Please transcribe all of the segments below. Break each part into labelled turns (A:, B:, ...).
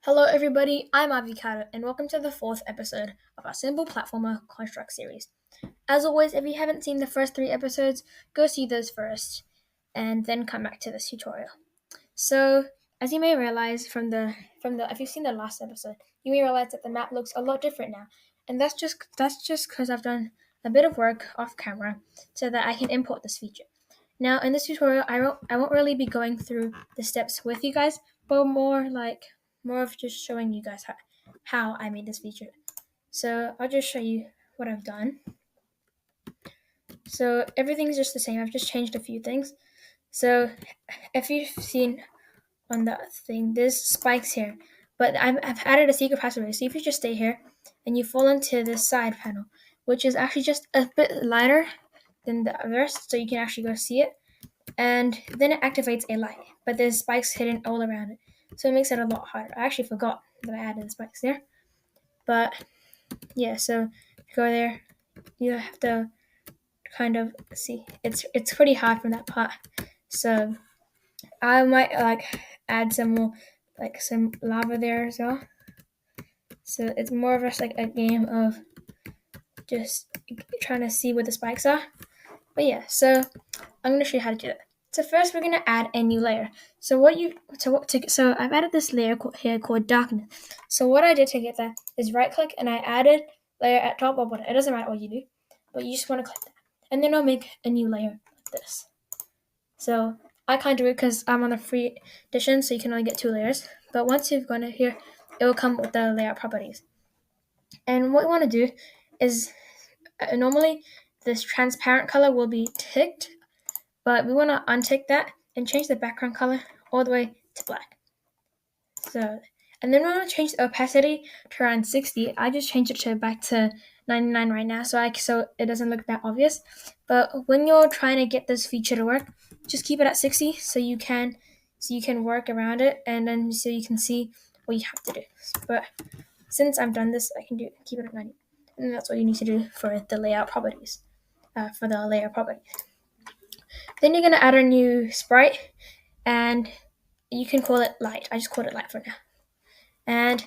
A: Hello everybody, I'm Avocado and welcome to the fourth episode of our Simple Platformer Construct series. As always, if you haven't seen the first 3 episodes, go see those first and then come back to this tutorial. So, as you may realize from the if you've seen the last episode, you may realize that the map looks a lot different now. And that's just because I've done a bit of work off camera so that I can import this feature. Now, in this tutorial, I won't really be going through the steps with you guys, but more of just showing you guys how I made this feature. So I'll just show you what I've done. So everything's just the same. I've just changed a few things. So if you've seen on the thing, there's spikes here, but I've added a secret password. So if you just stay here and you fall into this side panel, which is actually just a bit lighter than the rest, so you can actually go see it. And then it activates a light, but there's spikes hidden all around it, so it makes it a lot harder. I actually forgot that I added the spikes there, but yeah, so go there, you have to kind of see it's pretty hard from that part, so I might add some more some lava there as well. So it's more of just a game of just trying to see where the spikes are. But yeah, so I'm going to show you how to do that. So first, we're going to add a new layer. So I've added this layer here called darkness. So what I did to get that is right click and I added layer at top or bottom. It doesn't matter what you do, but you just want to click that, and then I'll make a new layer like this. So I can't do it because I'm on the free edition, so you can only get 2 layers. But once you've gone in here, it will come with the layout properties. And what we want to do is normally this transparent color will be ticked, but we want to untick that and change the background color all the way to black. So, and then we want to change the opacity to around 60. I just changed it back to 99 right now, so it doesn't look that obvious. But when you're trying to get this feature to work, just keep it at 60 so you can work around it, and then so you can see what you have to do. But since I've done this, I can keep it at 90, and that's what you need to do for the layout properties. For the layer properties. Then you're going to add a new sprite, and you can call it light. I just called it light for now. And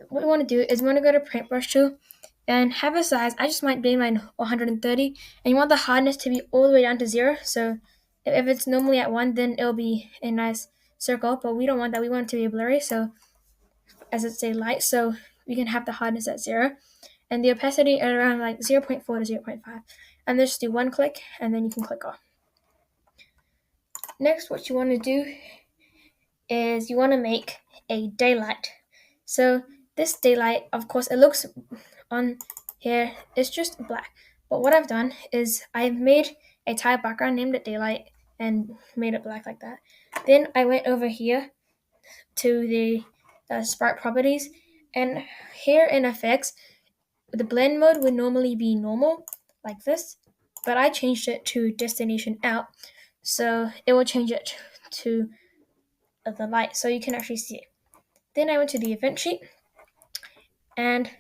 A: what we want to do is we want to go to paintbrush tool and have a size. I just might be mine 130, and you want the hardness to be all the way down to 0. So if it's normally at 1, then it'll be a nice circle, but we don't want that. We want it to be blurry, so as it say light, so we can have the hardness at 0 and the opacity at around 0.4 to 0.5, and just do one click and then you can click off. Next, what you want to do is you want to make a daylight. So this daylight, of course, it looks on here, it's just black. But what I've done is I've made a tile background, named it daylight, and made it black like that. Then I went over here to the Sprite properties, and here in effects, the blend mode would normally be normal, like this, but I changed it to destination out, so it will change it to the light so you can actually see it. Then I went to the event sheet and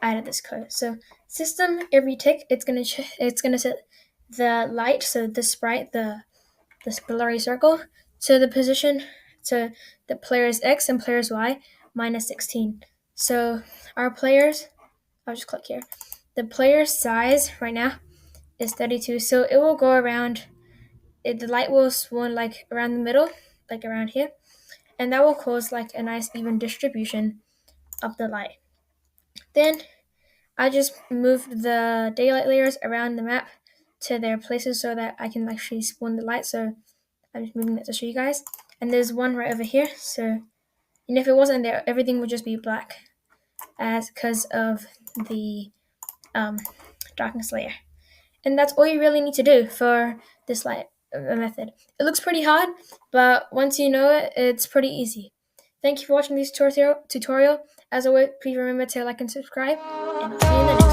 A: added this code. So system every tick, it's gonna set the light, so the sprite, this blurry circle, to the position to the player's X and player's Y minus 16. So our players, I'll just click here. The player's size right now is 32, so it will go around. The light will spawn around the middle, around here, and that will cause a nice even distribution of the light. Then I just moved the daylight layers around the map to their places so that I can actually spawn the light. So I'm just moving that to show you guys. And there's one right over here. So, and if it wasn't there, everything would just be black, because of the darkness layer. And that's all you really need to do for this light method. It looks pretty hard, but once you know it, it's pretty easy. Thank you for watching this tutorial. As always, please remember to like and subscribe, and I'll see you in the next